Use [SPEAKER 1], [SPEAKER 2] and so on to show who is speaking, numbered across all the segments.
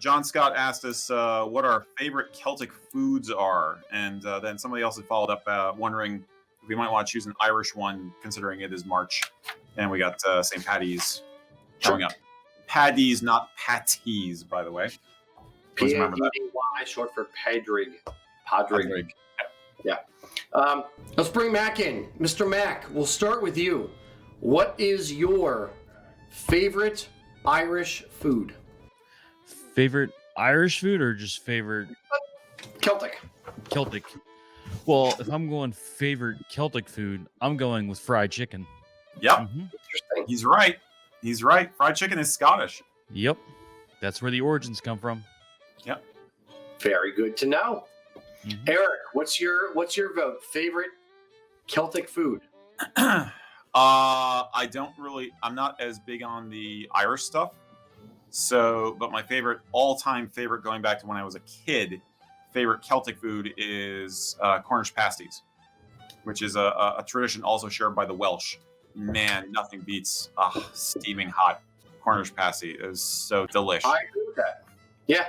[SPEAKER 1] John Scott asked us what our favorite Celtic foods are, and then somebody else had followed up wondering if we might want to choose an Irish one, considering it is March, and we got St. Patty's coming up. Paddies, not patties, by the way. Please remember that.
[SPEAKER 2] P-A-D-D-Y, short for Padrig. Padrig. Yeah. Let's bring Mac in. Mr. Mac, we'll start with you. What is your favorite Irish food?
[SPEAKER 3] Favorite Irish food or just favorite
[SPEAKER 2] Celtic?
[SPEAKER 3] Celtic. Well, if I'm going favorite Celtic food, I'm going with fried chicken.
[SPEAKER 1] Yep.
[SPEAKER 2] Interesting.
[SPEAKER 1] He's right. He's right. Fried chicken is Scottish.
[SPEAKER 3] Yep. That's where the origins come from.
[SPEAKER 1] Yep.
[SPEAKER 2] Very good to know.
[SPEAKER 3] Mhm.
[SPEAKER 2] Erik, what's your vote? Favorite Celtic food?
[SPEAKER 1] I don't really. I'm not as big on the Irish stuff. So, but my all-time favorite, going back to when I was a kid, favorite Celtic food is Cornish Pasties, which is a tradition also shared by the Welsh. Man, nothing beats steaming hot Cornish pasty. It was so delicious.
[SPEAKER 2] I agree with that. Yeah.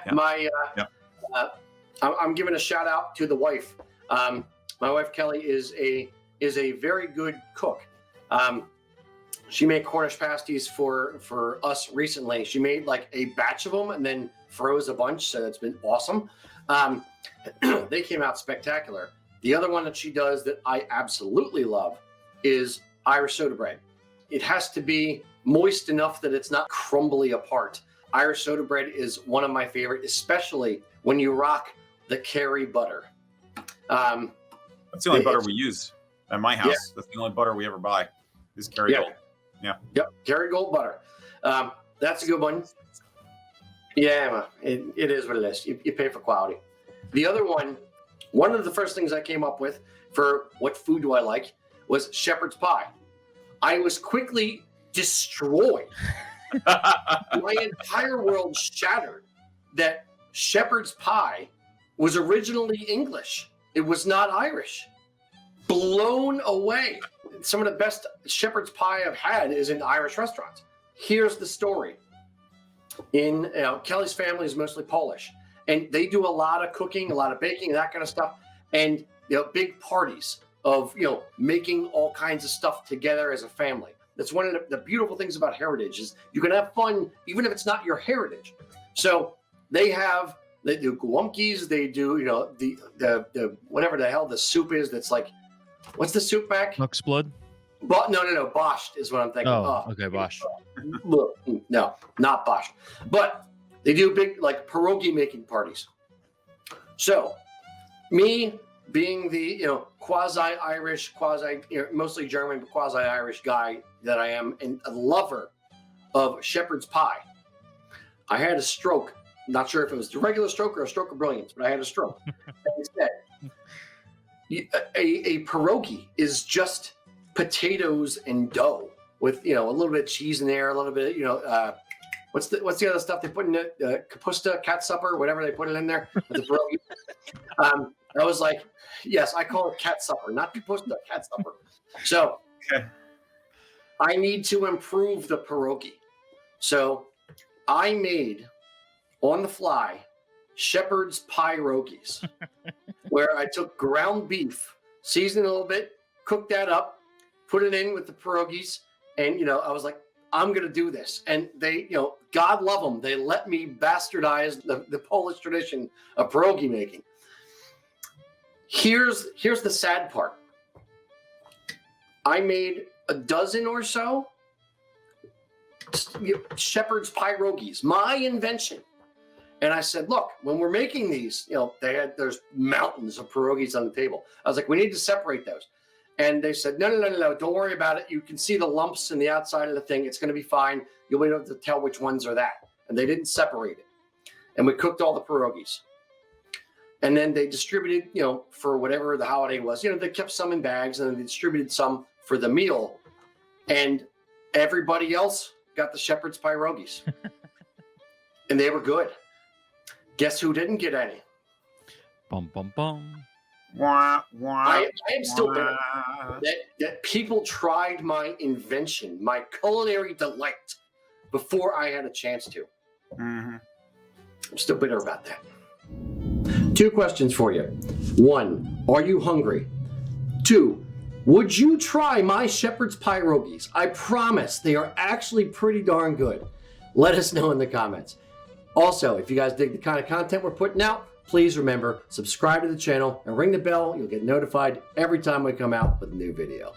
[SPEAKER 2] I'm giving a shout out to the wife. My wife Kelly is a very good cook. She made Cornish pasties for us recently. She made like a batch of them and then froze a bunch, so it's been awesome. They came out spectacular. The other one that she does that I absolutely love is Irish soda bread. It has to be moist enough that it's not crumbly apart. Irish soda bread is one of my favorite, especially when you rock the Kerry butter.
[SPEAKER 1] That's the only butter we use at my house. Yeah. That's the only butter we ever buy is Kerry Gold. Yeah.
[SPEAKER 2] Yep. Kerry Gold butter. That's a good one. Yeah, it is what it is. You pay for quality. The other one of the first things I came up with for what food do I like was shepherd's pie. I was quickly destroyed. My entire world shattered that shepherd's pie was originally English. It was not Irish. Blown away. Some of the best shepherd's pie I've had is in Irish restaurants. Here's the story. Kelly's family is mostly Polish, and they do a lot of cooking, a lot of baking, that kind of stuff, and big parties of making all kinds of stuff together as a family. That's one of the beautiful things about heritage is you can have fun even if it's not your heritage. So they do guamkis, they do the whatever the hell the soup is. That's like, what's the soup, Mac?
[SPEAKER 3] Buck's blood.
[SPEAKER 2] No, borscht is what I'm thinking.
[SPEAKER 3] Oh, okay, borscht.
[SPEAKER 2] No, not borscht. But they do big like pierogi making parties. So me being the quasi-Irish, mostly German, but quasi-Irish guy that I am, and a lover of shepherd's pie, I had a stroke. Not sure if it was the regular stroke or a stroke of brilliance, but I had a stroke. And instead, a pierogi is just potatoes and dough with a little bit of cheese in there, a little bit what's the other stuff they put in it? Kapusta, catsuper, whatever they put it in there. The pierogi. I was like, yes, I call it catsuper, not kapusta, catsuper. So
[SPEAKER 1] okay.
[SPEAKER 2] I need to improve the pierogi. So I made on the fly shepherd's pie pierogies, where I took ground beef, seasoned it a little bit, cooked that up, put it in with the pierogies, and I was like, I'm gonna do this. And they, God love them, they let me bastardize the Polish tradition of pierogi making. Here's the sad part. I made a dozen or so shepherd's pie pierogies, my invention. And I said, look, when we're making these, there's mountains of pierogies on the table. I was like, we need to separate those. And they said, no, don't worry about it. You can see the lumps in the outside of the thing. It's going to be fine. You'll be able to tell which ones are that. And they didn't separate it. And we cooked all the pierogies. And then they distributed, for whatever the holiday was, they kept some in bags and then they distributed some for the meal. And everybody else got the shepherd's pie pierogies. And they were good. Guess who didn't get any?
[SPEAKER 3] Bum, bum, bum.
[SPEAKER 2] I am still bitter that people tried my invention, my culinary delight, before I had a chance to.
[SPEAKER 1] Mm-hmm.
[SPEAKER 2] I'm still bitter about that. 2 questions for you. 1, are you hungry? 2, would you try my shepherd's pierogies? I promise they are actually pretty darn good. Let us know in the comments. Also, if you guys dig the kind of content we're putting out, please remember, subscribe to the channel and ring the bell. You'll get notified every time we come out with a new video.